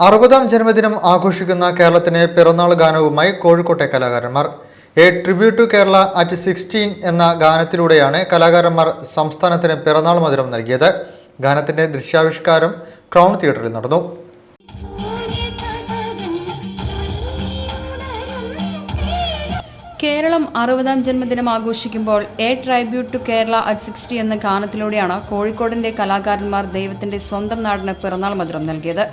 60ാം ജന്മദിനം ആഘോഷിക്കുന്ന കേരളത്തിന് പിറന്നാൾ ഗാനവുമായി കോഴിക്കോട്ടെ കലാകാരന്മാർ. A tribute to Kerala at 16 എന്ന ഗാനത്തിലൂടെയാണ് കലാകാരന്മാർ സംസ്ഥാനത്തിന് പിറന്നാൾ മധുരം നൽകിയത്. ഗാനത്തിന്റെ ദൃശ്യാവിഷ്കാരം ക്രൗൺ തിയേറ്ററിൽ നടന്നു. കേരളം 60ാം ജന്മദിനം ആഘോഷിക്കുമ്പോൾ a tribute to Kerala at 60 എന്ന ഗാനത്തിലൂടെയാണ് കോഴിക്കോടിന്റെ കലാകാരന്മാർ ദൈവത്തിന്റെ സ്വന്തം നാടിന് പിറന്നാൾ മധുരം നൽകിയത്.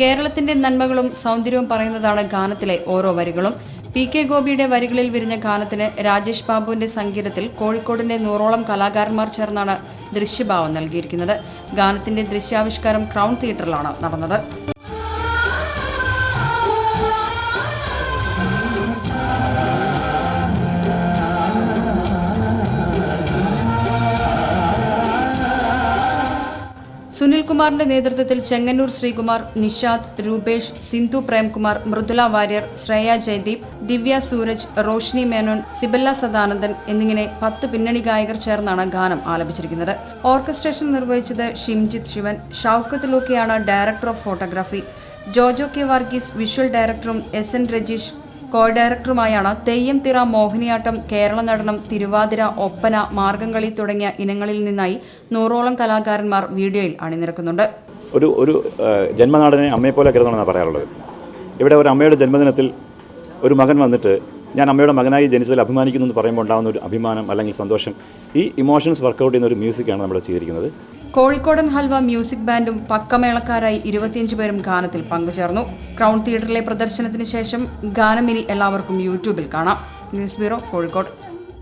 കേരളത്തിന്റെ നന്മകളും സൗന്ദര്യവും പറയുന്നതാണ് ഗാനത്തിലെ ഓരോ വരികളും. PK ഗോപിയുടെ വരികളിൽ വിരിഞ്ഞ ഗാനത്തിന് രാജേഷ് ബാബുവിന്റെ സംഗീതത്തിൽ കോഴിക്കോടിന്റെ 100ഓളം കലാകാരന്മാർ ചേർന്നാണ് ദൃശ്യഭാവം നൽകിയിരിക്കുന്നത്. ഗാനത്തിന്റെ ദൃശ്യാവിഷ്കാരം ക്രൗൺ തിയേറ്ററിലാണ് നടന്നത്. സുനിൽകുമാറിന്റെ നേതൃത്വത്തിൽ ചെങ്ങന്നൂർ ശ്രീകുമാർ, നിഷാദ്, രൂപേഷ്, സിന്ധു പ്രേംകുമാർ, മൃദുല വാര്യർ, ശ്രേയ ജയദീപ്, ദിവ്യ സൂരജ്, റോഷ്നി മേനോൻ, സിബല്ല സദാനന്ദൻ എന്നിങ്ങനെ 10 പിന്നണി ഗായകർ ചേർന്നാണ് ഗാനം ആലപിച്ചിരിക്കുന്നത്. ഓർക്കസ്ട്രേഷൻ നിർവഹിച്ചത് ഷിംജിത് ശിവൻ. ഷൌക്കത്ത് ലൂക്കയാണ് director of photography. Jojo K Varghese visual ഡയറക്ടറും SN രജീഷ് കോ ഡയറക്ടറുമായാണ് തെയ്യം തിറ, മോഹിനിയാട്ടം, കേരള നടനം, തിരുവാതിര, ഒപ്പന, മാർഗംകളി തുടങ്ങിയ ഇനങ്ങളിൽ നിന്നായി 100ഓളം കലാകാരന്മാർ വീഡിയോയിൽ അണിനിരക്കുന്നുണ്ട്. ഒരു ജന്മനാടിനെ അമ്മയെപ്പോലെ കരുതണമെന്നാണ് പറയാറുള്ളത്. ഇവിടെ ഒരു അമ്മയുടെ ജന്മദിനത്തിൽ ഒരു മകൻ വന്നിട്ട് ഞാൻ അമ്മയുടെ മകനായി ജനിച്ചതിൽ അഭിമാനിക്കുന്നു എന്ന് പറയുമ്പോൾ ഉണ്ടാകുന്ന ഒരു അഭിമാനം അല്ലെങ്കിൽ സന്തോഷം, ഈ ഇമോഷൻസ് വർക്കൗട്ട് ചെയ്യുന്ന ഒരു മ്യൂസിക്കാണ് നമ്മൾ ചെയ്തിരിക്കുന്നത്. കോഴിക്കോടൻ ഹൽവ മ്യൂസിക് ബാൻഡും പക്കമേളക്കാരായി 25 പേരും ഗാനത്തിൽ പങ്കുചേർന്നു. ക്രൗൺ തിയേറ്ററിലെ പ്രദർശനത്തിന് ശേഷം ഗാനം ഇനി എല്ലാവർക്കും യൂട്യൂബിൽ കാണാം. News bureau, Kozhikode.